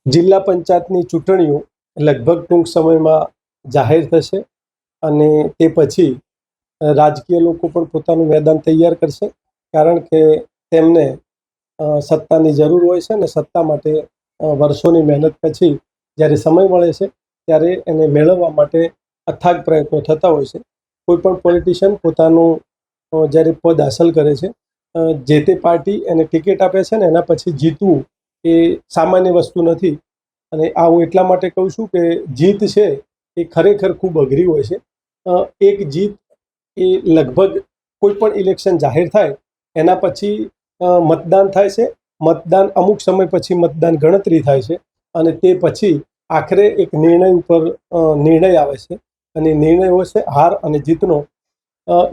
જિલ્લા પંચાયતની ચૂંટણીઓ લગભગ ટૂંક સમયમાં જાહેર થશે અને તે પછી રાજકીય લોકો પણ પોતાનું મેદાન તૈયાર કરશે, કારણ કે તેમને સત્તાની જરૂર હોય છે અને સત્તા માટે વર્ષોની મહેનત પછી જ્યારે સમય મળે છે ત્યારે એને મેળવવા માટે અથાગ પ્રયત્નો થતા હોય છે. કોઈ પણ પોલિટિશિયન પોતાનું જ્યારે પદ હાંસલ કરે છે, જે તે પાર્ટી એને ટિકિટ આપે છે ને એના પછી જીતવું એ સામાન્ય વસ્તુ નથી. અને આ હું એટલા માટે કહું છું કે જીત છે એ ખરેખર ખૂબ અઘરી હોય છે. એક જીત એ લગભગ કોઈ પણ ઇલેક્શન જાહેર થાય એના પછી મતદાન થાય છે. મતદાન અમુક સમય પછી મતદાન ગણતરી થાય છે અને તે પછી આખરે એક નિર્ણય ઉપર નિર્ણય આવે છે અને નિર્ણય હોય છે હાર અને જીતનો.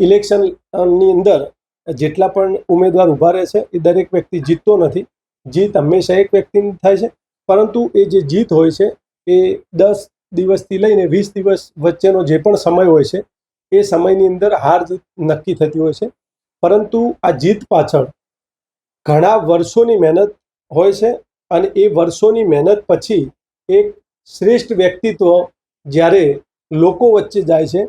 ઇલેક્શનની અંદર જેટલા પણ ઉમેદવાર ઊભા રહે છે એ દરેક વ્યક્તિ જીતતો નથી. જીત હંમેશા એક વ્યક્તિની થાય છે, પરંતુ એ જે જીત હોય છે એ 10 દિવસથી લઈને 20 દિવસ વચ્ચેનો જે પણ સમય હોય છે એ સમયની અંદર હાર જીત નક્કી થતી હોય છે. પરંતુ આ જીત પાછળ ઘણા વર્ષોની મહેનત હોય છે અને એ વર્ષોની મહેનત પછી એક શ્રેષ્ઠ વ્યક્તિત્વ જ્યારે લોકો વચ્ચે જાય છે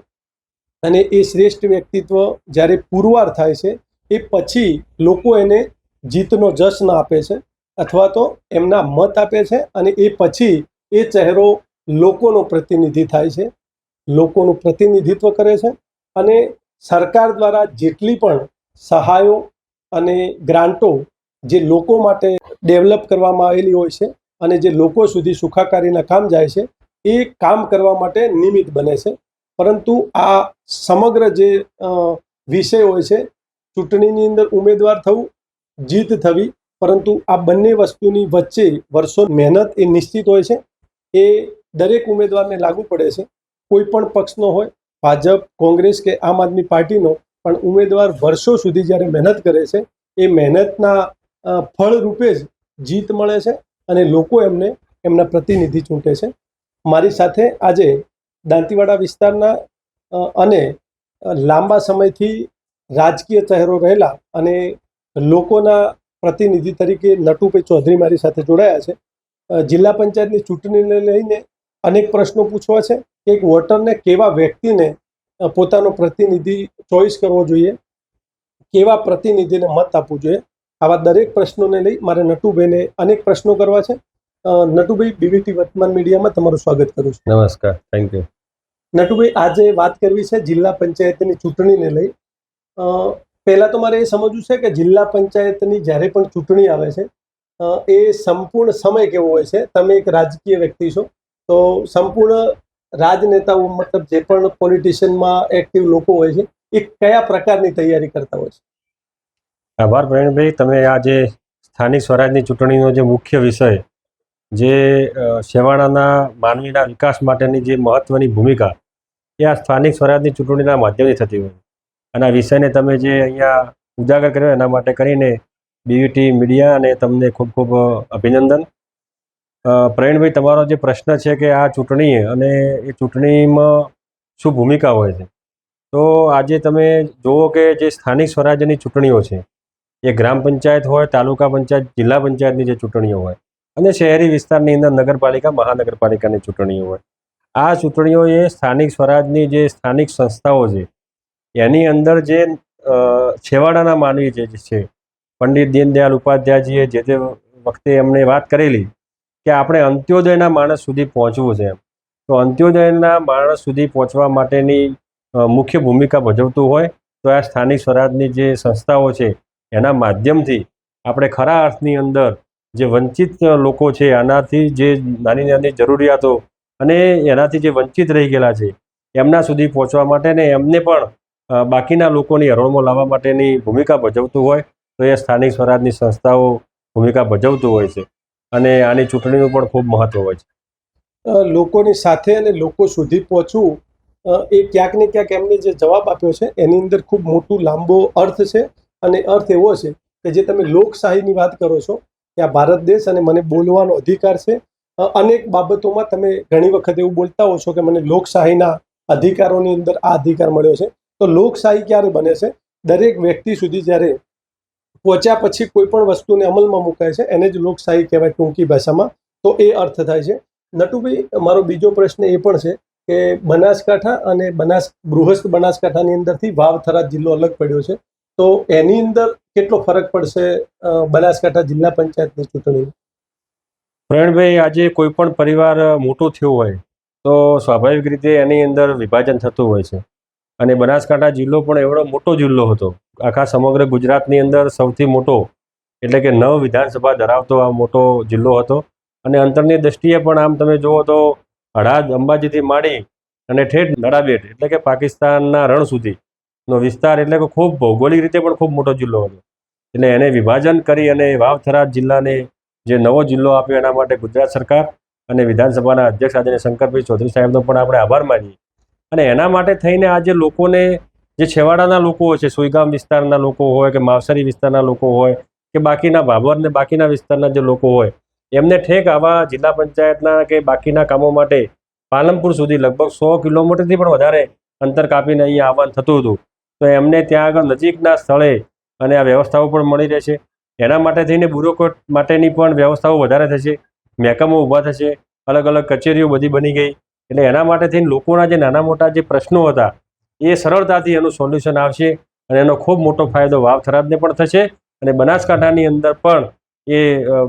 અને એ શ્રેષ્ઠ વ્યક્તિત્વ જ્યારે પુરવાર થાય છે એ પછી લોકો એને જીતનો જશ્ન આપે છે અથવા તો એમના મત આપે છે અને એ પછી એ ચહેરો લોકોનો પ્રતિનિધિ થાય છે, લોકોનું પ્રતિનિધિત્વ કરે છે. અને સરકાર દ્વારા જેટલી પણ સહાયો અને ગ્રાન્ટો જે લોકો માટે ડેવલપ કરવામાં આવેલી હોય છે અને જે લોકો સુધી સુખાકારીના કામ જાય છે એ કામ કરવા માટે નિમિત્ત બને છે. પરંતુ આ સમગ્ર જે વિષય હોય છે, ચૂંટણીની અંદર ઉમેદવાર થવું, જીત થવી, પરંતુ આ બંને વસ્તુની વચ્ચે વર્ષો મહેનત એ નિશ્ચિત હોય છે. એ દરેક ઉમેદવારને લાગુ પડે છે. કોઈ પણ પક્ષનો હોય, ભાજપ, કોંગ્રેસ કે આમ આદમી પાર્ટીનો, પણ ઉમેદવાર વર્ષો સુધી જ્યારે મહેનત કરે છે એ મહેનતના ફળ રૂપે જ જીત મળે છે અને લોકો એમને એમના પ્રતિનિધિ ચૂંટે છે. મારી સાથે આજે દાંતીવાડા વિસ્તારના અને લાંબા સમયથી રાજકીય ચહેરો રહેલા અને લોકોના પ્રતિનિધિ તરીકે નટુભાઈ ચૌધરી મારી સાથે જોડાયા છે. જિલ્લા પંચાયતની ચૂંટણીને લઈને અનેક પ્રશ્નો પૂછવા છે કે એક વોટરને કેવા વ્યક્તિને પોતાનો પ્રતિનિધિ ચોઈસ કરવો જોઈએ, કેવા પ્રતિનિધિને મત આપવું જોઈએ, આવા દરેક પ્રશ્નોને લઈ મારે નટુભાઈને અનેક પ્રશ્નો કરવા છે. નટુભાઈ, બીવીટી વર્તમાન મીડિયામાં તમારું સ્વાગત કરું છું. નમસ્કાર, થેન્ક યુ. નટુભાઈ, આજે વાત કરવી છે જિલ્લા પંચાયતની ચૂંટણીને લઈ. પહેલા તો મારે એ સમજવું છે કે જિલ્લા પંચાયતની જ્યારે પણ ચૂંટણી આવે છે એ સંપૂર્ણ સમય કેવો હોય છે? તમે એક રાજકીય વ્યક્તિ છો, તો સંપૂર્ણ રાજનેતાઓ મતલબ જે પણ પોલિટિશિયનમાં એક્ટિવ લોકો હોય છે એ કયા પ્રકારની તૈયારી કરતા હોય છે? આભાર પ્રવીણભાઈ. તમે આ જે સ્થાનિક સ્વરાજની ચૂંટણીનો જે મુખ્ય વિષય, જે છેવાડાના માનવીના વિકાસ માટેની જે મહત્ત્વની ભૂમિકા એ આ સ્થાનિક સ્વરાજની ચૂંટણીના માધ્યમથી થતી હોય, અને આ વિષયને તમે જે અહીંયા ઉજાગર કર્યો એના માટે કરીને બીવીટી મીડિયા અને તમને ખૂબ ખૂબ અભિનંદન. પ્રવીણભાઈ, તમારો જે પ્રશ્ન છે કે આ ચૂંટણી અને એ ચૂંટણીમાં શું ભૂમિકા હોય છે, તો આજે તમે જુઓ કે જે સ્થાનિક સ્વરાજ્યની ચૂંટણીઓ છે એ ગ્રામ પંચાયત હોય, તાલુકા પંચાયત, જિલ્લા પંચાયતની જે ચૂંટણીઓ હોય અને શહેરી વિસ્તારની અંદર નગરપાલિકા, મહાનગરપાલિકાની ચૂંટણીઓ હોય, આ ચૂંટણીઓ એ સ્થાનિક સ્વરાજની જે સ્થાનિક સંસ્થાઓ છે એની અંદર જે છેવાડાના માનવી જે છે, પંડિત દીનદયાળ ઉપાધ્યાયજીએ જે તે વખતે એમણે વાત કરેલી કે આપણે અંત્યોદયના માણસ સુધી પહોંચવું છે. તો અંત્યોદયના માણસ સુધી પહોંચવા માટેની મુખ્ય ભૂમિકા ભજવતું હોય તો આ સ્થાનિક સ્વરાજની જે સંસ્થાઓ છે એના માધ્યમથી આપણે ખરા અર્થની અંદર જે વંચિત લોકો છે, આનાથી જે નાની નાની જરૂરિયાતો અને એનાથી જે વંચિત રહી ગયેલા છે એમના સુધી પહોંચવા માટે ને એમને પણ બાકીના લોકોની હરોળમાં લાવવા માટેની ભૂમિકા ભજવતું હોય તો એ સ્થાનિક સ્વરાજની સંસ્થાઓ ભૂમિકા ભજવતું હોય છે અને આની ચૂંટણીનું પણ ખૂબ મહત્ત્વ હોય છે. લોકોની સાથે અને લોકો સુધી પહોંચવું, એ ક્યાંક ને ક્યાંક એમને જે જવાબ આપ્યો છે એની અંદર ખૂબ મોટું લાંબો અર્થ છે. અને અર્થ એવો છે કે જે તમે લોકશાહીની વાત કરો છો કે આ ભારત દેશ અને મને બોલવાનો અધિકાર છે. અનેક બાબતોમાં તમે ઘણી વખત એવું બોલતા હો છો કે મને લોકશાહીના અધિકારોની અંદર આ અધિકાર મળ્યો છે. તો લોકશાહી ક્યારે બને છે? દરેક વ્યક્તિ સુધી જ્યારે પહોંચ્યા પછી કોઈ પણ વસ્તુને અમલમાં મુકાય છે એને જ લોકશાહી કહેવાય ટૂંકી ભાષામાં. તો એ અર્થ થાય છે. નટુભાઈ, મારો બીજો પ્રશ્ન એ પણ છે કે બનાસકાંઠા અને બૃહસ્થ બનાસકાંઠાની અંદરથી વાવ થરાદ જિલ્લો અલગ પડ્યો છે, તો એની અંદર કેટલો ફરક પડશે બનાસકાંઠા જિલ્લા પંચાયતની ચૂંટણી? પ્રવીણભાઈ, આજે કોઈ પણ પરિવાર મોટું થયું હોય તો સ્વાભાવિક રીતે એની અંદર વિભાજન થતું હોય છે. અને બનાસકાંઠા જિલ્લો પણ એવડો મોટો જિલ્લો હતો, આખા સમગ્ર ગુજરાતની અંદર સૌથી મોટો, એટલે કે 9 વિધાનસભા ધરાવતો આ મોટો જિલ્લો હતો. અને અંતરની દ્રષ્ટિએ પણ આમ તમે જુઓ તો હળાદ, અંબાજીથી માંડી અને ઠેઠ નડાબેટ એટલે કે પાકિસ્તાનના રણ સુધીનો વિસ્તાર, એટલે કે ખૂબ ભૌગોલિક રીતે પણ ખૂબ મોટો જિલ્લો હતો. એટલે એને વિભાજન કરી અને વાવ થરાદ જિલ્લાને જે નવો જિલ્લો આપ્યો એના માટે ગુજરાત સરકાર અને વિધાનસભાના અધ્યક્ષ આદરણીય શંકરભાઈ ચૌધરી સાહેબનો પણ આપણે આભાર માનીએ. અને એના માટે થઈને આજે લોકોને, જે છેવાડાના લોકો હોય છે, સુઈગામ વિસ્તારના લોકો હોય કે માવસરી વિસ્તારના લોકો હોય કે બાકીના ભાભર ને બાકીના વિસ્તારના જે લોકો હોય, એમને ઠેક આવા જિલ્લા પંચાયતના કે બાકીના કામો માટે પાલનપુર સુધી લગભગ 100 કિલોમીટરથી પણ વધારે અંતર કાપીને અહીંયા આવવાનું થતું હતું. તો એમને ત્યાં આગળ નજીકના સ્થળે અને આ વ્યવસ્થાઓ પણ મળી રહેશે. એના માટે થઈને બ્યુરોક્રેટ માટેની પણ વ્યવસ્થાઓ વધારે થશે, મહેકમો ઊભા થશે, અલગ અલગ કચેરીઓ બધી બની ગઈ. એટલે એના માટે થઈને લોકોના જે નાના મોટા જે પ્રશ્નો હતા એ સરળતાથી એનું સોલ્યુશન આવશે અને એનો ખૂબ મોટો ફાયદો વાવ થરાદને પણ થશે અને બનાસકાંઠાની અંદર પણ એ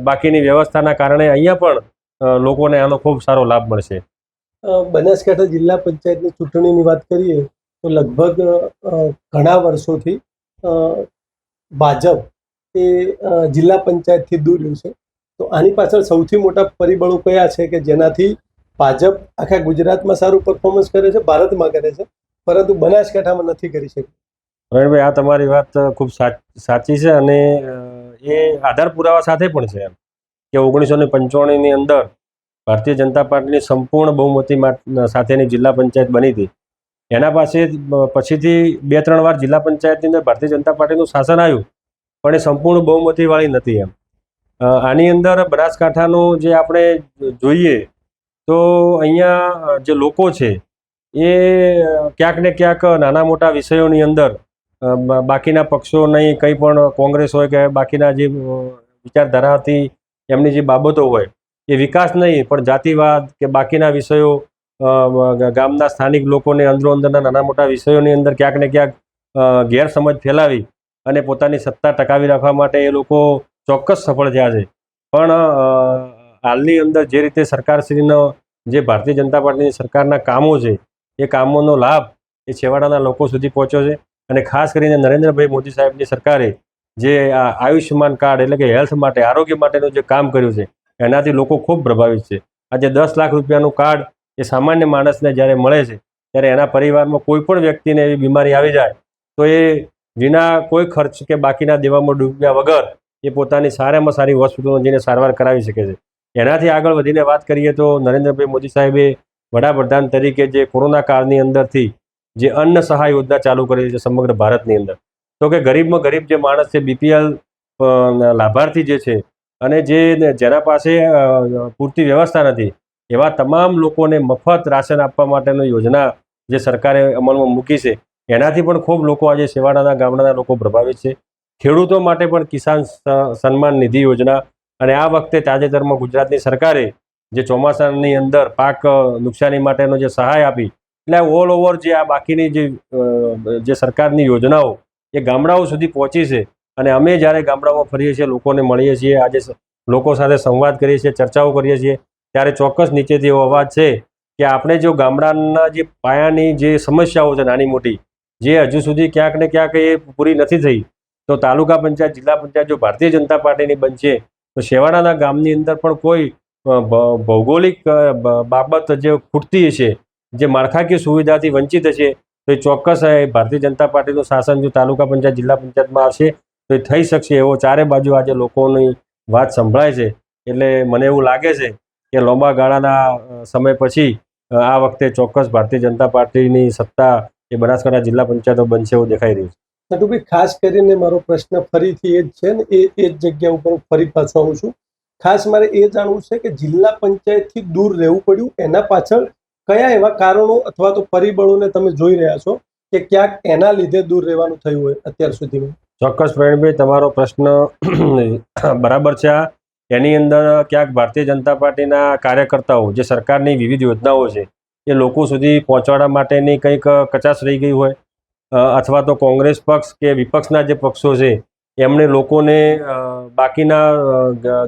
બાકીની વ્યવસ્થાના કારણે અહીંયા પણ લોકોને આનો ખૂબ સારો લાભ મળશે. બનાસકાંઠા જિલ્લા પંચાયતની ચૂંટણીની વાત કરીએ તો લગભગ ઘણા વર્ષોથી ભાજપ એ જિલ્લા પંચાયતથી દૂર રહ્યું છે. તો આની પાછળ સૌથી મોટા પરિબળો કયા છે કે જેનાથી ભાજપ આખા ગુજરાતમાં સારું પરફોર્મન્સ કરે છે, ભારતમાં કરે છે, પરંતુ બનાસકાંઠામાં નથી કરી શકતી? પ્રવીણભાઈ, આ તમારી વાત ખૂબ સાચી છે અને એ આધાર પુરાવા સાથે પણ છે કે 1995ની અંદર ભારતીય જનતા પાર્ટીની સંપૂર્ણ બહુમતી સાથેની જિલ્લા પંચાયત બની હતી. એના પછીથી 2-3 વાર જિલ્લા પંચાયતની અંદર ભારતીય જનતા પાર્ટીનું શાસન આવ્યું, પણ એ સંપૂર્ણ બહુમતીવાળી નથી એમ. આની અંદર બનાસકાંઠાનું જે આપણે જોઈએ તો અહીંયા જે લોકો છે એ ક્યાંક ને ક્યાંક નાના મોટા વિષયોની અંદર બાકીના પક્ષો નહીં, કંઈ પણ કોંગ્રેસ હોય કે બાકીના જે વિચારધારાથી એમની જે બાબતો હોય એ વિકાસ નહીં પણ જાતિવાદ કે બાકીના વિષયો, ગામના સ્થાનિક લોકોને અંદરોઅંદરના નાના મોટા વિષયોની અંદર ક્યાંક ને ક્યાંક ગેરસમજ ફેલાવી અને પોતાની સત્તા ટકાવી રાખવા માટે એ લોકો ચોક્કસ સફળ થયા છે. પણ હાલની અંદર જે રીતે સરકારશ્રીનો, જે ભારતીય જનતા પાર્ટીની સરકારના કામો છે એ કામોનો લાભ એ છેવાડાના લોકો સુધી પહોંચ્યો છે. અને ખાસ કરીને નરેન્દ્રભાઈ મોદી સાહેબની સરકારે જે આ આયુષ્યમાન કાર્ડ એટલે કે હેલ્થ માટે, આરોગ્ય માટેનું જે કામ કર્યું છે એનાથી લોકો ખૂબ પ્રભાવિત છે. આજે 10 લાખ રૂપિયાનું કાર્ડ એ સામાન્ય માણસને જ્યારે મળે છે ત્યારે એના પરિવારમાં કોઈ પણ વ્યક્તિને એવી બીમારી આવી જાય તો એ વિના કોઈ ખર્ચ કે બાકીના દેવામાં ડૂબ્યા વગર એ પોતાની સારામાં સારી હોસ્પિટલમાં જઈને સારવાર કરાવી શકે છે. એનાથી આગળ વધીને વાત કરીએ તો નરેન્દ્રભાઈ મોદી સાહેબે વડાપ્રધાન તરીકે જે કોરોના કાળની અંદરથી જે અન્ન સહાય યોજના ચાલુ કરી છે સમગ્ર ભારતની અંદર, તો કે ગરીબમાં ગરીબ જે માણસ છે, BPL લાભાર્થી જે છે અને જેના પાસે પૂરતી વ્યવસ્થા નથી એવા તમામ લોકોને મફત રાશન આપવા માટેની યોજના જે સરકારે અમલમાં મૂકી છે એનાથી પણ ખૂબ લોકો આજે છેવાડાના ગામડાના લોકો પ્રભાવિત છે. ખેડૂતો માટે પણ કિસાન સન્માન નિધિ યોજના અને આ વખતે તાજેતરમાં ગુજરાતની સરકારે જે ચોમાસાની અંદર પાક નુકસાની માટેનો જે સહાય આપી, એટલે ઓલ ઓવર જે આ બાકીની જે સરકારની યોજનાઓ એ ગામડાઓ સુધી પહોંચી છે. અને અમે જ્યારે ગામડામાં ફરીએ છીએ, લોકોને મળીએ છીએ, આજે લોકો સાથે સંવાદ કરીએ છીએ, ચર્ચાઓ કરીએ છીએ, ત્યારે ચોક્કસ નીચેથી એવો અવાજ છે કે આપણે જો ગામડાના જે પાયાની જે સમસ્યાઓ છે નાની મોટી, જે હજુ સુધી ક્યાંક ને ક્યાંક એ પૂરી નથી થઈ, તો તાલુકા પંચાયત, જિલ્લા પંચાયત જો ભારતીય જનતા પાર્ટીની બનશે તો છેવાડાના ગામની અંદર પણ કોઈ ભૌગોલિક બાબત જે ખૂટતી છે, જે માળખાકીય સુવિધાથી વંચિત હશે, તો એ ચોક્કસ ભારતીય જનતા પાર્ટીનું શાસન જો તાલુકા પંચાયત, જિલ્લા પંચાયતમાં આવશે તો એ થઈ શકશે એવો ચારે બાજુ આજે લોકોની વાત સંભળાય છે. એટલે મને એવું લાગે છે કે લાંબા ગાળાના સમય પછી આ વખતે ચોક્કસ ભારતીય જનતા પાર્ટીની સત્તા એ બનાસકાંઠા જિલ્લા પંચાયતો બનશે એવું દેખાઈ રહ્યું છે. નટુભાઈ, ખાસ કરીને મારો પ્રશ્ન ફરીથી એ જ છે ને, એ જ જગ્યા ઉપર ફરી પાછો આવું છું. ખાસ મારે એ જાણવું છે કે જિલ્લા પંચાયતથી દૂર રહેવું પડ્યું, એના પાછળ કયા એવા કારણો અથવા તો પરિબળોને તમે જોઈ રહ્યા છો કે ક્યાંક એના લીધે દૂર રહેવાનું થયું હોય અત્યાર સુધીમાં? ચોક્કસ પ્રવીણભાઈ, તમારો પ્રશ્ન બરાબર છે. એની અંદર ક્યાંક ભારતીય જનતા પાર્ટીના કાર્યકર્તાઓ જે સરકારની વિવિધ યોજનાઓ છે એ લોકો સુધી પહોંચાડવા માટેની કંઈક કચાશ રહી ગઈ હોય, અથવા તો કોંગ્રેસ પક્ષ કે વિપક્ષના જે પક્ષો છે એમણે લોકોને બાકીના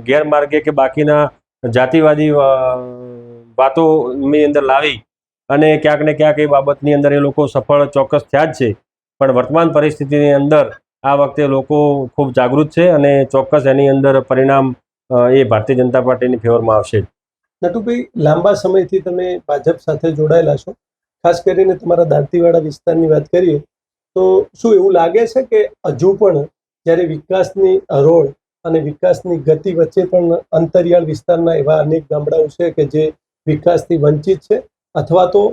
ગેરમાર્ગે કે બાકીના જાતિવાદી વાતોની અંદર લાવી અને ક્યાંક ને ક્યાંક એ બાબતની અંદર એ લોકો સફળ ચોક્કસ થયા જ છે. પણ વર્તમાન પરિસ્થિતિની અંદર આ વખતે લોકો ખૂબ જાગૃત છે અને ચોક્કસ એની અંદર પરિણામ એ ભારતીય જનતા પાર્ટીની ફેવરમાં આવશે. નટુભાઈ, લાંબા સમયથી તમે ભાજપ સાથે જોડાયેલા છો, ખાસ કરીને તમારા દાંતીવાડા વિસ્તારની વાત કરીએ તો શું એવું લાગે છે કે હજુ પણ જ્યારે વિકાસની હરોળ અને વિકાસની ગતિ વચ્ચે પણ અંતરિયાળ વિસ્તારના એવા અનેક ગામડાઓ છે કે જે વિકાસથી વંચિત છે, અથવા તો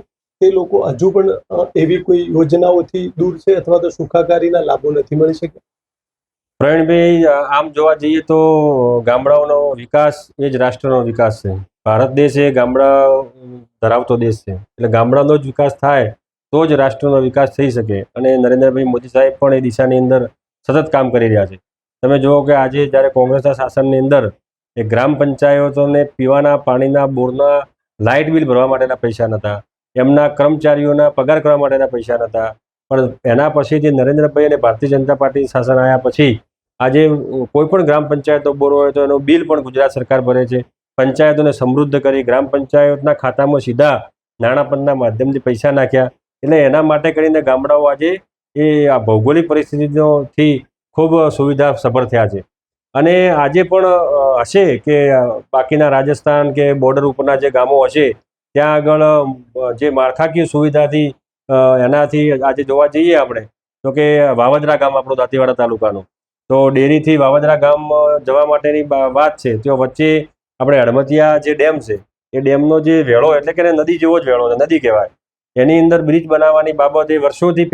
તે લોકો હજુ પણ એવી કોઈ યોજનાઓથી દૂર છે, અથવા તો સુખાકારીના લાભો નથી મળી શક્યા? પ્રવીણભાઈ, આમ જોવા જઈએ તો ગામડાઓનો વિકાસ એ જ રાષ્ટ્રનો વિકાસ છે. ભારત દેશ એ ગામડા ધરાવતો દેશ છે, એટલે ગામડાનો જ વિકાસ થાય તો જ રાષ્ટ્રનો વિકાસ થઈ શકે. અને નરેન્દ્રભાઈ મોદી સાહેબ પણ એ દિશાની અંદર સતત કામ કરી રહ્યા છે. તમે જુઓ કે આજે જ્યારે કોંગ્રેસના શાસનની અંદર એ ગ્રામ પંચાયતોને પીવાના પાણીના બોરના લાઇટ બિલ ભરવા માટેના પૈસા નહોતા, એમના કર્મચારીઓના પગાર કરવા માટેના પૈસા નહોતા. પણ એના પછીથી નરેન્દ્રભાઈ અને ભારતીય જનતા પાર્ટી શાસન આવ્યા પછી આજે કોઈ પણ ગ્રામ પંચાયતો બોર હોય તો એનું બિલ પણ ગુજરાત સરકાર ભરે છે. પંચાયતોને સમૃદ્ધ કરી ગ્રામ પંચાયતના ખાતામાં સીધા નાણાં પંચના માધ્યમથી પૈસા નાખ્યા. એટલે એના માટે કરીને ગામડાઓ આજે એ આ ભૌગોલિક પરિસ્થિતિથી ખૂબ સુવિધા સભર થયા છે. અને આજે પણ હશે કે બાકીના રાજસ્થાન કે બોર્ડર ઉપરના જે ગામો હશે ત્યાં આગળ જે માળખાકીય સુવિધાથી એનાથી આજે જોવા જઈએ આપણે તો કે વાવદરા ગામ આપણું દાંતીવાડા તાલુકાનું, તો ડેરીથી વાવદરા ગામ જવા માટેની વાત છે. તો વચ્ચે આપણે હડમતિયા જે ડેમ છે એ ડેમનો જે વેળો એટલે કે નદી જેવો જ વેળો છે, નદી કહેવાય, એની અંદર બ્રિજ બનાવવાની બાબત એ વર્ષોથી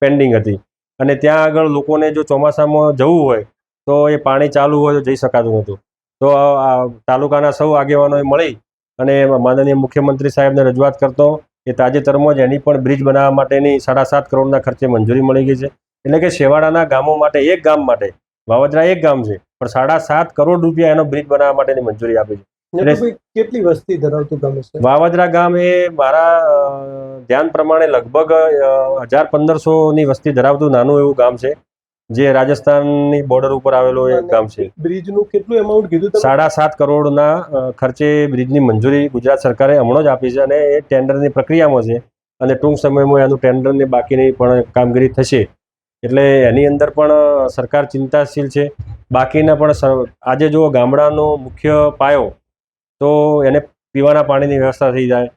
પેન્ડિંગ હતી. અને ત્યાં આગળ લોકોને જો ચોમાસામાં જવું હોય તો એ પાણી ચાલુ હોય તો જઈ શકાતું નહોતું. તો તાલુકાના સૌ આગેવાનોએ મળી અને માનનીય મુખ્યમંત્રી સાહેબને રજૂઆત કરતો એ તાજેતરમાં જ એની પણ બ્રિજ બનાવવા માટેની 7.5 કરોડના ખર્ચે મંજૂરી મળી ગઈ છે. એટલે કે છેવાડાના ગામો માટે, એક ગામ માટે, વાવદરા એક ગામ છે પણ 7.5 કરોડ રૂપિયા એનો બ્રિજ બનાવવા માટેની મંજૂરી આપી છે. કેટલી વસ્તી ધરાવતું ગામ છે વાવદરા ગામ? એ મારા ધ્યાન પ્રમાણે લગભગ 1000-1500ની વસ્તી ધરાવતું નાનું એવું ગામ છે, જે રાજસ્થાનની બોર્ડર ઉપર આવેલું એક ગામ છે. બ્રિજનું કેટલું એમાઉન્ટ કીધું? 7.5 કરોડના ખર્ચે બ્રિજની મંજૂરી ગુજરાત સરકારે હમણાં જ આપી છે અને એ ટેન્ડરની પ્રક્રિયામાં છે અને ટૂંક સમયમાં એનું ટેન્ડરની બાકીની પણ કામગીરી થશે. એટલે એની અંદર પણ સરકાર ચિંતાશીલ છે. બાકીના પણ આજે જો ગામડાનો મુખ્ય પાયો તો એને પીવાના પાણીની વ્યવસ્થા થઈ જાય,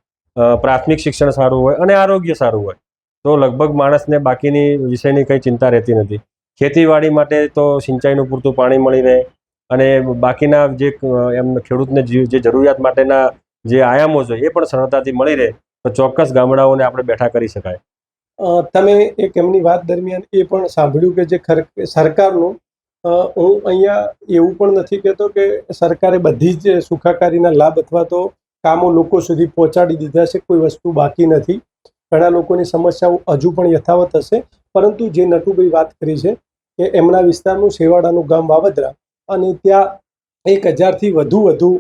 પ્રાથમિક શિક્ષણ સારું હોય અને આરોગ્ય સારું હોય તો લગભગ માણસને બાકીની વિષયની કંઈ ચિંતા રહેતી નથી. ખેતીવાડી માટે તો સિંચાઈનું પૂરતું પાણી મળી રહે અને બાકીના જે એમ ખેડૂતને જે જરૂરિયાત માટેના જે આયામો છે એ પણ સરળતાથી મળી રહે તો ચોક્કસ ગામડાઓને આપણે બેઠા કરી શકાય. તમે એક એમની વાત દરમિયાન એ પણ સાંભળ્યું કે જે સરકારનું, હું અહીંયા એવું પણ નથી કહેતો કે સરકારે બધી જ સુખાકારીના લાભ અથવા તો કામો લોકો સુધી પહોંચાડી દીધા છે, કોઈ વસ્તુ બાકી નથી. ઘણા લોકોની સમસ્યાઓ હજુ પણ યથાવત હશે, પરંતુ જે નટુભાઈ વાત કરી છે કે એમના વિસ્તારનું છેવાડાનું ગામ વાવદરા અને ત્યાં 1000થી વધુ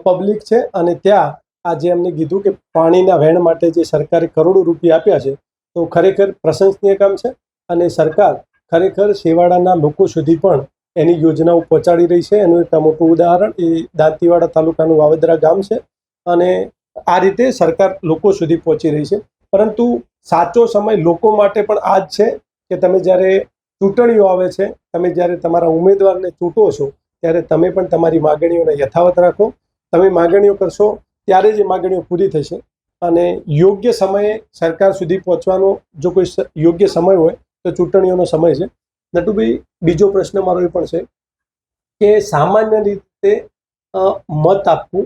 પબ્લિક છે અને ત્યાં આજે એમને કીધું કે પાણીના વહેણ માટે જે સરકારે કરોડો રૂપિયા આપ્યા છે, તો ખરેખર પ્રશંસનીય કામ છે. અને સરકાર ખરેખર છેવાડાના લોકો સુધી પણ એની યોજનાઓ પહોંચાડી રહી છે. એનું એક મોટું ઉદાહરણ એ દાંતીવાડા તાલુકાનું વાવદરા ગામ છે. અને આ રીતે સરકાર લોકો સુધી પહોંચી રહી છે. પરંતુ સાચો સમય લોકો માટે પણ આ જ છે કે તમે જ્યારે ચૂંટણીઓ આવે છે, તમે જ્યારે તમારા ઉમેદવારને ચૂંટો છો ત્યારે તમે પણ તમારી માગણીઓને યથાવત રાખો. તમે માગણીઓ કરશો ત્યારે જ એ માગણીઓ પૂરી થશે. અને યોગ્ય સમયે સરકાર સુધી પહોંચવાનો જો કોઈ યોગ્ય સમય હોય તો ચૂંટણીઓનો સમય છે. નટુભાઈ, બીજો પ્રશ્ન મારો એ પણ છે કે સામાન્ય રીતે મત આપવું,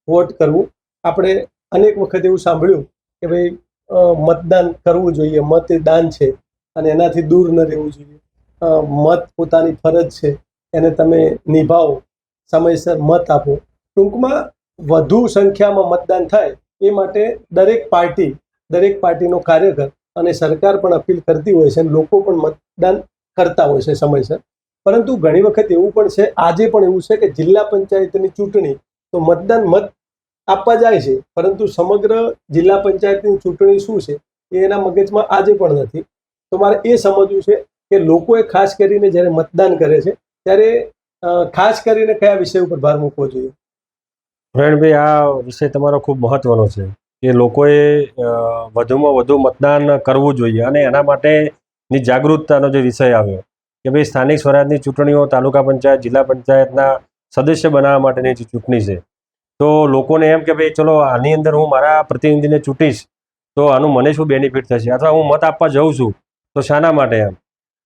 વોટ કરવું, આપણે અનેક વખત એવું સાંભળ્યું કે ભાઈ મતદાન કરવું જોઈએ, મત એ દાન છે અને એનાથી દૂર ન રહેવું જોઈએ. મત પોતાની ફરજ છે, એને તમે નિભાવો, સમયસર મત આપો. ટૂંકમાં વધુ સંખ્યામાં મતદાન થાય એ માટે દરેક પાર્ટીનો કાર્યકર અને સરકાર પણ અપીલ કરતી હોય છે અને લોકો પણ મતદાન કરતા હોય છે સમયસર. પરંતુ ઘણી વખત એવું પણ છે, આજે પણ એવું છે કે જિલ્લા પંચાયતની ચૂંટણી તો મત આપવા જાય છે, પરંતુ સમગ્ર જિલ્લા પંચાયતની ચૂંટણી શું છે એ એના મગજમાં આજે પણ નથી. તો મારે એ સમજવું છે કે લોકોએ ખાસ કરીને જ્યારે મતદાન કરે છે ત્યારે ખાસ કરીને કયા વિષય ઉપર ભાર મૂકવો જોઈએ? પ્રવીણભાઈ, આ વિષય તમારો ખૂબ મહત્વનો છે કે લોકોએ વધુમાં વધુ મતદાન કરવું જોઈએ, અને એના માટેની જાગૃતતાનો જે વિષય આવ્યો કે ભાઈ સ્થાનિક સ્વરાજની ચૂંટણીઓ, તાલુકા પંચાયત, જિલ્લા પંચાયતના સદસ્ય બનાવવા માટેની જે ચૂંટણી છે, તો લોકોને એમ કે ભાઈ ચલો આની અંદર હું મારા પ્રતિનિધિને ચૂંટીશ તો આનું મને શું બેનિફિટ થશે, અથવા હું મત આપવા જાઉં છું તો શાના માટે એમ.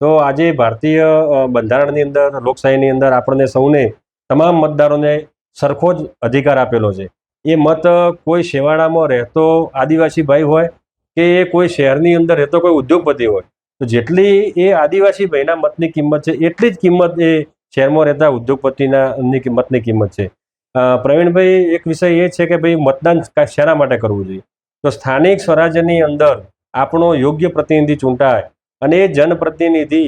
તો આજે ભારતીય બંધારણની અંદર, લોકશાહીની અંદર આપણને સૌને, તમામ મતદારોને સરખો જ અધિકાર આપેલો છે. એ મત કોઈ છેવાડામાં રહેતો આદિવાસી ભાઈ હોય કે એ કોઈ શહેરની અંદર રહેતો કોઈ ઉદ્યોગપતિ હોય, તો જેટલી એ આદિવાસી ભાઈના મતની કિંમત છે એટલી જ કિંમત એ શહેરમાં રહેતા ઉદ્યોગપતિના મતની કિંમત છે. પ્રવીણભાઈ, એક વિષય એ છે કે ભાઈ મતદાન શેના માટે કરવું જોઈએ? તો સ્થાનિક સ્વરાજ્યની અંદર આપણો યોગ્ય પ્રતિનિધિ ચૂંટાય, અને એ જનપ્રતિનિધિ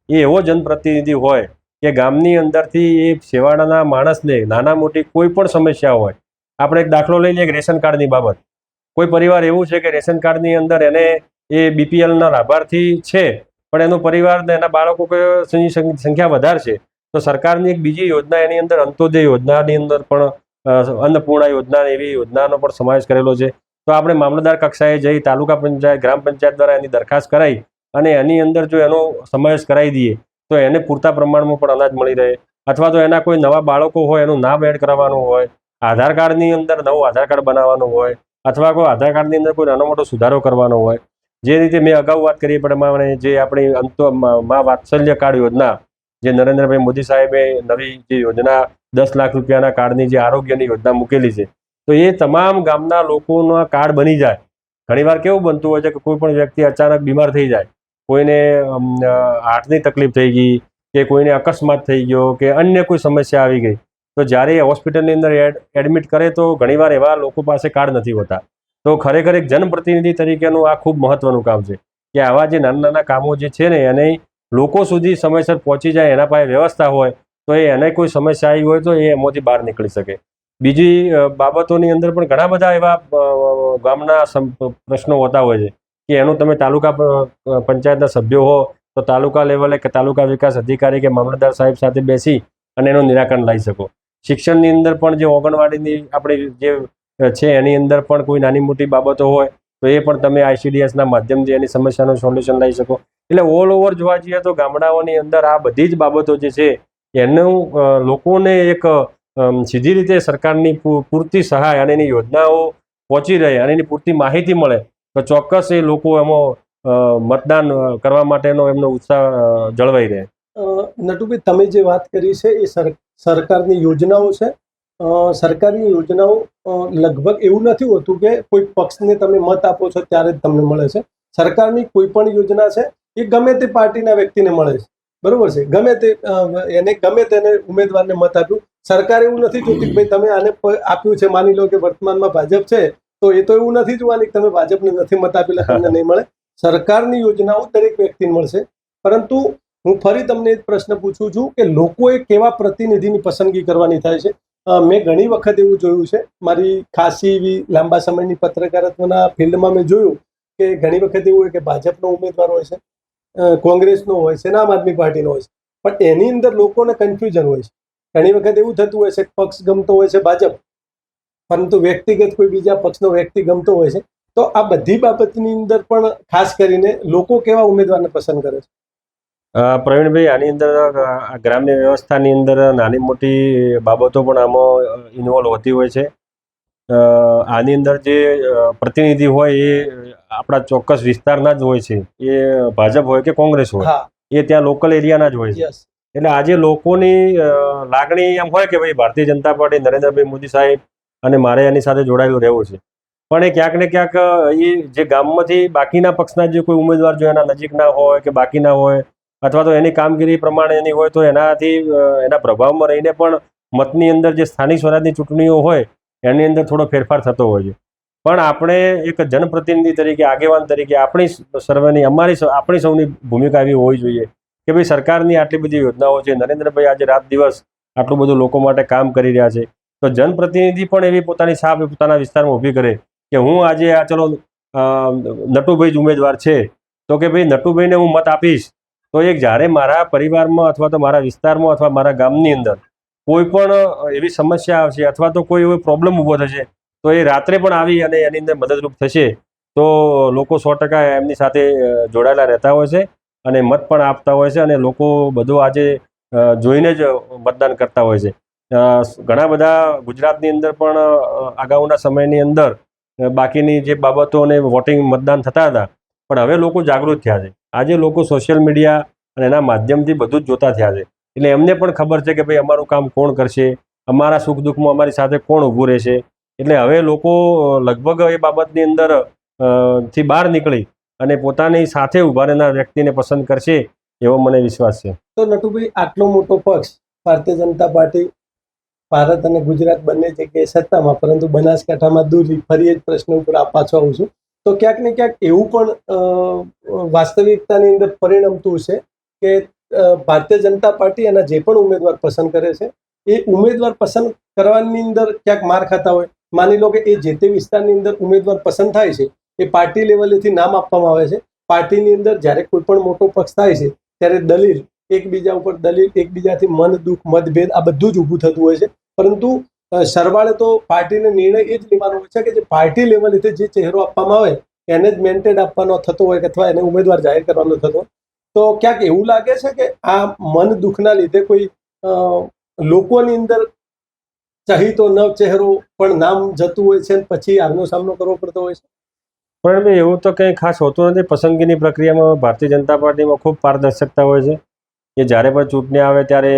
એ એવો જનપ્રતિનિધિ હોય કે ગામની અંદરથી એ છેવાડાના માણસને નાના મોટી કોઈ પણ સમસ્યા હોય. આપણે એક દાખલો લઈ લઈએ, રેશન કાર્ડની બાબત. કોઈ પરિવાર એવું છે કે રેશન કાર્ડની અંદર એને એ બીપીએલના લાભાર્થી છે, પણ એનો પરિવાર ને એના બાળકોની સંખ્યા વધારે છે, તો સરકારની એક બીજી યોજના એની અંદર અંત્યોદય યોજનાની અંદર પણ અન્નપૂર્ણા યોજના એવી યોજનાનો પણ સમાવેશ કરેલો છે. તો આપણે મામલતદાર કક્ષાએ જઈ તાલુકા પંચાયત, ગ્રામ પંચાયત દ્વારા એની દરખાસ્ત કરાવી અને એની અંદર જો એનો સમાવેશ કરાવી દઈએ તો એને પૂરતા પ્રમાણમાં પણ અનાજ મળી રહે. અથવા તો એના કોઈ નવા બાળકો હોય, એનું નામ એડ કરવાનું હોય, આધાર કાર્ડની અંદર નવું આધાર કાર્ડ બનાવવાનું હોય, અથવા કોઈ આધાર કાર્ડની અંદર કોઈ નાનો મોટો સુધારો કરવાનો હોય, જે રીતે મેં અગાઉ વાત કરી પ્રમાણે જે આપણી મા વાત્સલ્ય કાર્ડ યોજના, જે નરેન્દ્રભાઈ મોદી સાહેબે નવી જે યોજના 10 લાખ રૂપિયાના કાર્ડની જે આરોગ્યની યોજના મૂકેલી છે, તો એ તમામ ગામના લોકોના કાર્ડ બની જાય. ઘણીવાર કેવું બનતું હોય છે કે કોઈ પણ વ્યક્તિ અચાનક બીમાર થઈ જાય, કોઈને હાર્ટની તકલીફ થઈ ગઈ, કે કોઈને અકસ્માત થઈ ગયો, કે અન્ય કોઈ સમસ્યા આવી ગઈ, તો જ્યારે એ હોસ્પિટલની અંદર એડમિટ કરે તો ઘણીવાર એવા લોકો પાસે કાર્ડ નથી હોતા. તો ખરેખર એક જનપ્રતિનિધિ તરીકેનું આ ખૂબ મહત્વનું કામ છે કે આવા જે નાના નાના કામો જે છે ને એને લોકો સુધી સમયસર પહોંચી જાય, એના પાસે વ્યવસ્થા હોય તો એને કોઈ સમસ્યા આવી હોય તો એ એમાંથી બહાર નીકળી શકે. બીજી બાબતોની અંદર પણ ઘણા બધા એવા ગામના પ્રશ્નો હોતા હોય છે કે એનું તમે તાલુકા પંચાયતના સભ્યો હો તો તાલુકા લેવલે કે તાલુકા વિકાસ અધિકારી કે મામલતદાર સાહેબ સાથે બેસી અને એનું નિરાકરણ લાવી શકો. શિક્ષણની અંદર પણ જે આંગણવાડીની આપણી જે છે એની અંદર પણ કોઈ નાની મોટી બાબતો હોય તો એ પણ તમે ICDSના માધ્યમથી એની સમસ્યાનું સોલ્યુશન લાવી શકો. એટલે ઓલ ઓવર જોવા જઈએ તો ગામડાઓની અંદર આ બધી જ બાબતો જે છે એનું લોકોને એક સીધી રીતે સરકારની પૂરતી સહાય અને એની યોજનાઓ પહોંચી રહે અને એની પૂરતી માહિતી મળે તો ચોક્કસ એ લોકો એમાં મતદાન કરવા માટેનો એમનો ઉત્સાહ જળવાઈ રહે. નટુભાઈ, તમે જે વાત કરી છે એ સરકારની યોજનાઓ છે. સરકારની યોજનાઓ લગભગ એવું નથી હોતું કે કોઈ પક્ષને તમે મત આપો છો ત્યારે જ તમને મળે છે. સરકારની કોઈ પણ યોજના છે એ ગમે તે પાર્ટીના વ્યક્તિને મળે છે, બરોબર છે, ગમે તેને ઉમેદવારને મત આપ્યું. સરકાર એવું નથી જોતી કે ભાઈ તમે આને આપ્યું છે, માની લો કે વર્તમાનમાં ભાજપ છે તો એ તો એવું નથી જોવાની કે તમે ભાજપને નથી મત આપેલા તમને નહીં મળે. સરકારની યોજનાઓ દરેક વ્યક્તિને મળશે. પરંતુ હું ફરી તમને એક પ્રશ્ન પૂછું છું કે લોકોએ કેવા પ્રતિનિધિની પસંદગી કરવાની થાય છે? મેં ઘણી વખત એવું જોયું છે, મારી ખાસી એવી લાંબા સમયની પત્રકારત્વના ફિલ્ડમાં મેં જોયું કે ઘણી વખત એવું હોય કે ભાજપનો ઉમેદવાર હોય છે, કોંગ્રેસનો હોય છે, આમ આદમી પાર્ટીનો હોય છે, પણ એની અંદર લોકોને કન્ફ્યુઝન હોય છે. ઘણી વખત એવું થતું હોય છે કે પક્ષ ગમતો હોય છે ભાજપ, પરંતુ વ્યક્તિગત કોઈ બીજા પક્ષનો વ્યક્તિ ગમતો હોય છે. તો આ બધી બાબતની અંદર પણ ખાસ કરીને લોકો કેવા ઉમેદવારને પસંદ કરે છે? પ્રવીણભાઈ, આની અંદર ગ્રામ્ય વ્યવસ્થાની અંદર નાની મોટી બાબતો પણ આમાં ઇન્વોલ્વ હોતી હોય છે. આની અંદર જે પ્રતિનિધિ હોય એ આપણા ચોક્કસ વિસ્તારના જ હોય છે, એ ભાજપ હોય કે કોંગ્રેસ હોય, એ ત્યાં લોકલ એરિયાના જ હોય છે. એટલે આજે લોકોની લાગણી એમ હોય કે ભાઈ ભારતીય જનતા પાર્ટી, નરેન્દ્રભાઈ મોદી સાહેબ અને મારે એની સાથે જોડાયેલું રહેવું છે. પણ એ ક્યાંક ને ક્યાંક એ જે ગામમાંથી બાકીના પક્ષના જે કોઈ ઉમેદવાર જો એના નજીકના હોય કે બાકીના હોય અથવા તો એની કામગીરી પ્રમાણે એની હોય તો એનાથી એના પ્રભાવમાં રહીને પણ મતની અંદર જે સ્થાનિક સ્વરાજની ચૂંટણીઓ હોય એની અંદર થોડો ફેરફાર થતો હોય છે. પણ આપણે એક જનપ્રતિનિધિ તરીકે, આગેવાન તરીકે આપણી સૌની ભૂમિકા એવી હોવી જોઈએ કે ભાઈ સરકારની આટલી બધી યોજનાઓ છે, નરેન્દ્રભાઈ આજે રાત દિવસ આટલું બધું લોકો માટે કામ કરી રહ્યા છે, તો જનપ્રતિનિધિ પણ એવી પોતાની છાપ પોતાના વિસ્તારમાં ઊભી કરે કે હું આજે આ ચલો નટુભાઈ જ ઉમેદવાર છે, તો કે ભાઈ નટુભાઈને હું મત આપીશ, તો એક જ્યારે મારા પરિવારમાં અથવા તો મારા વિસ્તારમાં અથવા મારા ગામની અંદર કોઈ પણ એવી સમસ્યા આવશે અથવા તો કોઈ એવો પ્રોબ્લેમ ઊભો થશે, તો એ રાત્રે પણ આવી અને એની અંદર મદદરૂપ થશે, તો લોકો 100% એમની સાથે જોડાયેલા રહેતા હોય છે અને મત પણ આપતા હોય છે અને લોકો બધું આજે જોઈને જ મતદાન કરતા હોય છે. ઘણા બધા ગુજરાતની અંદર પણ અગાઉના સમયની અંદર બાકીની જે બાબતોને વોટિંગ મતદાન થતા હતા, પણ હવે લોકો જાગૃત થયા છે. આજે લોકો સોશિયલ મીડિયા અને એના માધ્યમથી બધું જ જોતા થયા છે, એટલે એમને પણ ખબર છે કે ભાઈ અમારું કામ કોણ કરશે, અમારા સુખ દુઃખમાં અમારી સાથે કોણ ઊભું રહેશે. એટલે હવે લોકો લગભગ એ બાબતની અંદર થી બહાર નીકળી અને પોતાની સાથે ઊભા રહેનાર વ્યક્તિને પસંદ કરશે એવો મને વિશ્વાસ છે. તો નટુભાઈ, આટલો મોટો પક્ષ ભારતીય જનતા પાર્ટી ભારત અને ગુજરાત બંને જગ્યાએ સત્તામાં, પરંતુ બનાસકાંઠામાં દૂર, ફરી જ પ્રશ્ન ઉપર પાછો આવું છું, તો ક્યાંક ને ક્યાંક એવું પણ વાસ્તવિકતાની અંદર પરિણમતું છે કે ભારતીય જનતા પાર્ટી એના જે પણ ઉમેદવાર પસંદ કરે છે એ ઉમેદવાર પસંદ કરવાની અંદર ક્યાંક માર ખાતા હોય. માની લો કે એ જે તે વિસ્તારની અંદર ઉમેદવાર પસંદ થાય છે, એ પાર્ટી લેવલેથી નામ આપવામાં આવે છે. પાર્ટીની અંદર જ્યારે કોઈ પણ મોટો પક્ષ થાય છે ત્યારે દલીલ એકબીજા ઉપર, દલીલ એકબીજાથી મન દુઃખ મતભેદ આ બધું જ ઊભું થતું હોય છે. પરંતુ સરવાળે તો પાર્ટીને નિર્ણય એ જ લેવાનો હોય છે કે જે પાર્ટી લેવલેથી જે ચહેરો આપવામાં આવે એને જ મેન્ટેડ આપવાનો થતો હોય અથવા એને ઉમેદવાર જાહેર કરવાનો થતો હોય. તો ક્યાંક એવું લાગે છે કે આ મન દુઃખના લીધે કોઈ લોકોની અંદર ચહિતો ન ચહેરો પણ નામ જતું હોય છે, પછી આનો સામનો કરવો પડતો હોય છે. પણ એવું તો કંઈ ખાસ હોતું નથી. પસંદગીની પ્રક્રિયામાં ભારતીય જનતા પાર્ટીમાં ખૂબ પારદર્શકતા હોય છે કે જ્યારે પણ ચૂંટણી આવે ત્યારે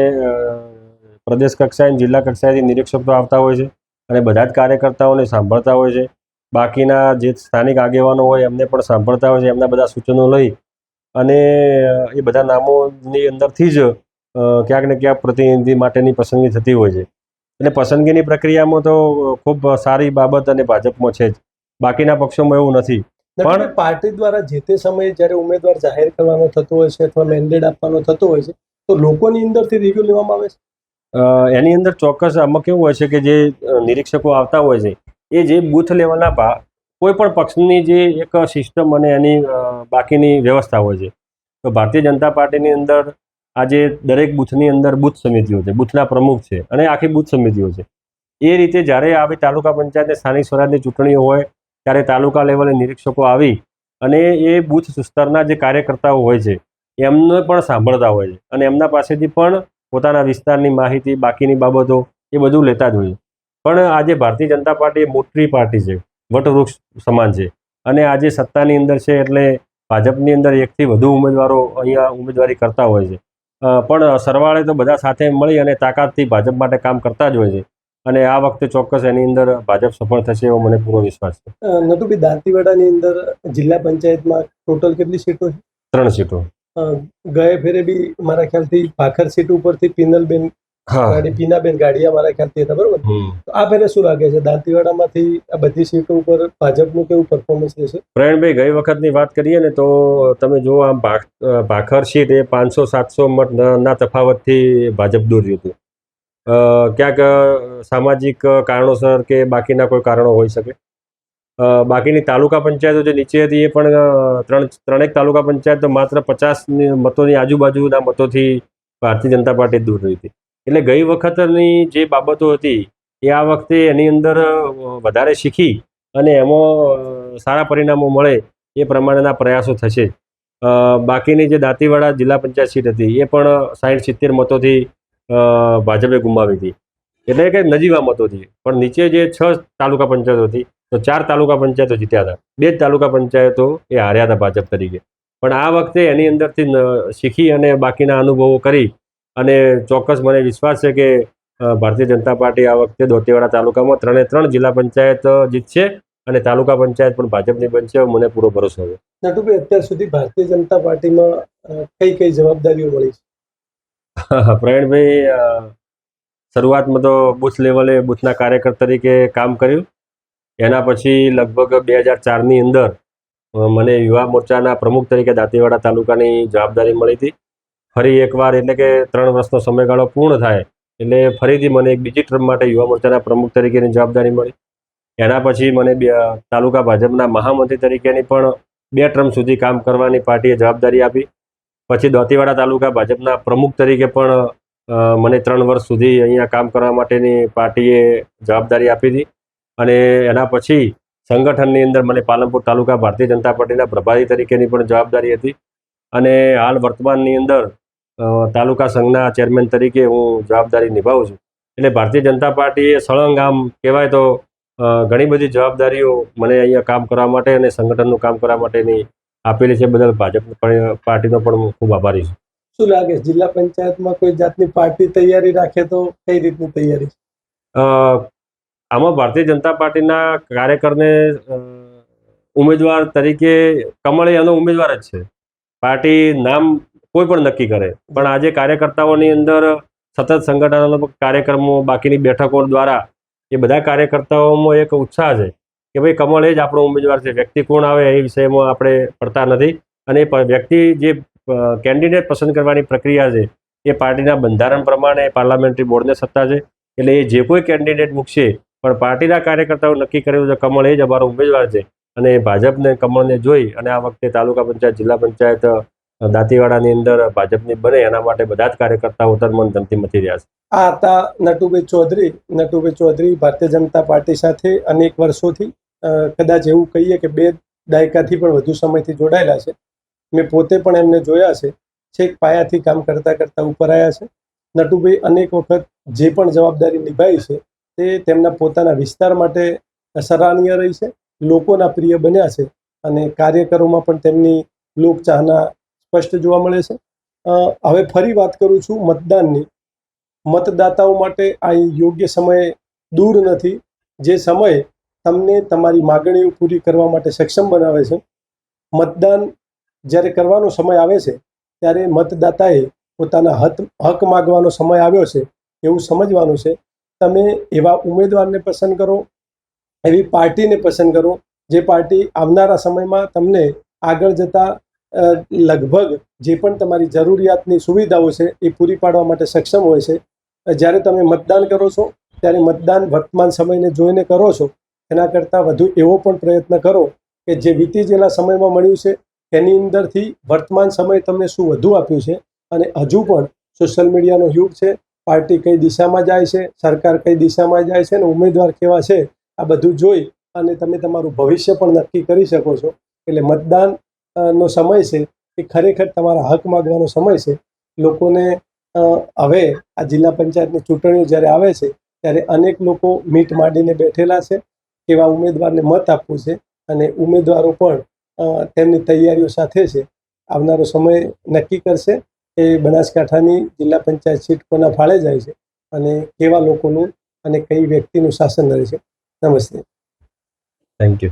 પ્રદેશ કક્ષાએ જિલ્લા કક્ષાએથી નિરીક્ષકો આવતા હોય છે અને બધા જ કાર્યકર્તાઓને સાંભળતા હોય છે. બાકીના જે સ્થાનિક આગેવાનો હોય એમને પણ સાંભળતા હોય છે, એમના બધા સૂચનો લઈ અને એ બધા નામોની અંદરથી જ ક્યાંક ને ક્યાંક પ્રતિનિધિ માટેની પસંદગી થતી હોય છે. એટલે પસંદગીની પ્રક્રિયામાં તો ખૂબ સારી બાબત અને ભાજપમાં છે જ, બાકીના પક્ષોમાં એવું નથી. પણ પાર્ટી દ્વારા જે તે સમયે જ્યારે ઉમેદવાર જાહેર કરવાનો થતો હોય છે અથવા મેન્ડેટ આપવાનો થતો હોય છે, તો લોકોની અંદરથી રિવ્યુ લેવામાં આવે છે. એની અંદર ચોક્કસ આમાં કેવું હોય છે કે જે નિરીક્ષકો આવતા હોય છે એ જે બૂથ લેવલના કોઈ પણ પક્ષની જે એક સિસ્ટમ અને એની બાકીની વ્યવસ્થા હોય છે. તો ભારતીય જનતા પાર્ટીની અંદર આજે દરેક બૂથની અંદર બૂથ સમિતિઓ છે, બૂથના પ્રમુખ છે અને આખી બૂથ સમિતિઓ છે. એ રીતે જ્યારે આવી તાલુકા પંચાયત સ્થાનિક સ્વરાજની ચૂંટણીઓ હોય ત્યારે તાલુકા લેવલે નિરીક્ષકો આવી અને એ બૂથ સ્તરના જે કાર્યકર્તાઓ હોય છે એમને પણ સાંભળતા હોય છે અને એમના પાસેથી પણ પોતાના વિસ્તારની માહિતી, બાકીની બાબતો એ બધું લેતા જ હોય. પણ આજે ભારતીય જનતા પાર્ટી મોટી પાર્ટી છે, વટવૃક્ષ સમાન છે અને આજે સત્તાની અંદર છે એટલે ભાજપની અંદર એકથી વધુ ઉમેદવારો અહીંયા ઉમેદવારી કરતા હોય છે. પણ સરવાળે તો બધા સાથે મળી અને તાકાતથી ભાજપ માટે કામ કરતા જ હોય છે અને આ વખતે ચોક્કસ એની અંદર ભાજપ સફળ થશે એવો મને પૂરો વિશ્વાસ છે. નટુભાઈ, દાંતીવાડાની અંદર જિલ્લા પંચાયતમાં ટોટલ કેટલી સીટો છે? 3 સીટો. ગયા ફેરે બી મારા ખ્યાલથી ભાખર સીટ ઉપરથી પીનાબેન ગાડિયા મારા ખ્યાલથી હતા, બરોબર? તો આ ફેરે શું લાગે છે, દાંતીવાડામાંથી આ બધી સીટો ઉપર ભાજપનું કેવું પરફોર્મન્સ રહેશે? પ્રવીણભાઈ, ગઈ વખતની વાત કરીએ ને તો તમે જુઓ, આમ ભાખર સીટ એ 500-700 મતના તફાવતથી ભાજપ દૂર રહ્યું હતું. ક્યાંક સામાજિક કારણોસર કે બાકીના કોઈ કારણો હોઈ શકે. બાકીની તાલુકા પંચાયતો જે નીચે હતી એ પણ ત્રણેક તાલુકા પંચાયત તો માત્ર 50 મતોની આજુબાજુના મતોથી ભારતીય જનતા પાર્ટી દૂર રહી હતી. એટલે ગઈ વખતની જે બાબતો હતી એ આ વખતે એની અંદર વધારે શીખી અને એમાં સારા પરિણામો મળે એ પ્રમાણેના પ્રયાસો થશે. બાકીની જે દાંતીવાડા જિલ્લા પંચાયત સીટ હતી એ પણ 60-70 મતોથી ભાજપે ગુમાવી હતી, એટલે કે નજીવા મતોથી. પણ નીચે જે 6 તાલુકા પંચાયતો હતી તો 4 તાલુકા પંચાયતો જીત્યા હતા, 2 જ તાલુકા પંચાયતો એ હાર્યા હતા ભાજપ તરીકે. પણ આ વખતે એની અંદરથી શીખી અને બાકીના અનુભવો કરી અને ચોક્કસ મને વિશ્વાસ છે કે ભારતીય જનતા પાર્ટી આ વખતે દોંતીવાડા તાલુકામાં 3 જિલ્લા પંચાયત જીતશે અને તાલુકા પંચાયત પણ ભાજપની બનશે, મને પૂરો ભરોસો છે. નટુભાઈ, અત્યાર સુધી ભારતીય જનતા પાર્ટીમાં કઈ કઈ જવાબદારીઓ મળી છે? પ્રવીણભાઈ, શરૂઆતમાં તો બૂથ લેવલે બૂથના કાર્યકર તરીકે કામ કર્યું. એના પછી લગભગ 2004ની અંદર મને યુવા મોરચાના પ્રમુખ તરીકે દાંતીવાડા તાલુકાની જવાબદારી મળી હતી ફરી એકવાર એટલે કે 3 વર્ષનો સમયગાળો પૂર્ણ થાય એટલે ફરીથી મને એક બીજી ટર્મ માટે યુવા મોરચાના પ્રમુખ તરીકેની જવાબદારી મળી. એના પછી મને તાલુકા ભાજપના મહામંત્રી તરીકેની પણ 2 ટર્મ સુધી કામ કરવાની પાર્ટીએ જવાબદારી આપી. પછી દોતીવાડા તાલુકા ભાજપના પ્રમુખ તરીકે પણ મને 3 વર્ષ સુધી અહીંયા કામ કરવા માટેની પાર્ટીએ જવાબદારી આપી હતી. અને એના પછી સંગઠનની અંદર મને પાલનપુર તાલુકા ભારતીય જનતા પાર્ટીના પ્રભારી તરીકેની પણ જવાબદારી હતી. અને હાલ વર્તમાનની અંદર તાલુકા સંઘના ચેરમેન તરીકે હું જવાબદારી નિભાવું છું. એટલે ભારતીય જનતા પાર્ટીએ સળંગ આમ કહેવાય તો ઘણી બધી જવાબદારીઓ મને અહીંયા કામ કરવા માટે અને સંગઠનનું કામ કરવા માટેની આપેલી છે. બદલ ભાજપ પાર્ટીનો પણ હું ખૂબ આભારી છું. શું લાગે જિલ્લા પંચાયતમાં કોઈ જાતની પાર્ટી તૈયારી રાખે તો કઈ રીતની તૈયારી? આમાં ભારતીય જનતા પાર્ટીના કાર્યકરને ઉમેદવાર તરીકે કમળ એનો ઉમેદવાર જ છે. પાર્ટી નામ કોઈ પણ નક્કી કરે, પણ આજે કાર્યકર્તાઓની અંદર સતત સંગઠનનો કાર્યક્રમો, બાકીની બેઠકો દ્વારા એ બધા કાર્યકર્તાઓમાં એક ઉત્સાહ છે કે ભાઈ કમળ એ જ આપણો ઉમેદવાર છે. વ્યક્તિ કોણ આવે એ વિષયમાં આપણે પડતા નથી. અને વ્યક્તિ જે કેન્ડિડેટ પસંદ કરવાની પ્રક્રિયા છે એ પાર્ટીના બંધારણ પ્રમાણે પાર્લામેન્ટરી બોર્ડને સત્તા છે. એટલે એ જે કોઈ કેન્ડિડેટ મૂકશે પણ પાર્ટીના કાર્યકર્તાઓ નક્કી કરેલું છે કમળ એ જ અમારો ઉમેદવાર છે. અને ભાજપને કમળને જોઈ અને આ વખતે તાલુકા પંચાયત, જિલ્લા પંચાયત દાંતીવાડાની અંદર ભાજપની બને એના માટે બધા જ કાર્યકર્તાઓ તન ધનથી મથી રહ્યા છે. આ હતા નટુભાઈ ચૌધરી. નટુભાઈ ચૌધરી ભારતીય જનતા પાર્ટી સાથે અનેક વર્ષોથી, કદાચ એવું કહીએ કે 2 દાયકાથી પણ વધુ સમયથી જોડાયેલા છે. મેં પોતે પણ એમને જોયા છે. છેક પાયાથી કામ કરતા કરતા ઉપર આવ્યા છે. નટુભાઈ અનેક વખત જે પણ જવાબદારી નિભાવી છે તે તેમના પોતાના વિસ્તાર માટે સરાહનીય રહી છે, લોકોના પ્રિય બન્યા છે અને કાર્યકરોમાં પણ તેમની લોકચાહના સ્પષ્ટ જોવા મળે છે. હવે ફરી વાત કરું છું મતદાનની. મતદાતાઓ માટે આ યોગ્ય સમય દૂર નથી, જે સમય તમને તમારી માગણીઓ પૂરી કરવા માટે સક્ષમ બનાવે છે. મતદાન જ્યારે કરવાનો સમય આવે છે ત્યારે મતદાતાએ પોતાના હક માગવાનો સમય આવ્યો છે એવું સમજવાનું છે. તમે એવા ઉમેદવારને પસંદ કરો, એવી પાર્ટીને પસંદ કરો જે પાર્ટી આવનારા સમયમાં તમને આગળ જતા લગભગ જે પણ તમારી જરૂરિયાતની સુવિધાઓ છે એ પૂરી પાડવા માટે સક્ષમ હોય છે. જ્યારે તમે મતદાન કરો છો ત્યારે મતદાન વર્તમાન સમયને જોઈને કરો છો. એના કરતાં વધુ એવો પણ પ્રયત્ન કરો કે જે વીતી ગયેલા સમયમાં મળ્યું છે એની અંદરથી વર્તમાન સમય તમને શું વધુ આપ્યું છે. અને હજુ પણ સોશિયલ મીડિયાનો યુગ છે. પાર્ટી કઈ દિશામાં જાય છે, સરકાર કઈ દિશામાં જાય છે અને ઉમેદવાર કેવા છે, આ બધું જોઈ અને તમે તમારું ભવિષ્ય પણ નક્કી કરી શકો છો. એટલે મતદાન નો સમય છે એ ખરેખર તમારા હક માગવાનો સમય છે. લોકોને હવે આ જિલ્લા પંચાયતની ચૂંટણીઓ જ્યારે આવે છે ત્યારે અનેક લોકો મીટ માંડીને બેઠેલા છે કેવા ઉમેદવારને મત આપવું છે. અને ઉમેદવારો પણ તેમની તૈયારીઓ સાથે છે. આવનારો સમય નક્કી કરશે એ બનાસકાંઠાની જિલ્લા પંચાયત સીટ કોના ફાળે જાય છે અને કેવા લોકોનું અને કઈ વ્યક્તિનું શાસન રહે છે. નમસ્તે. Thank you.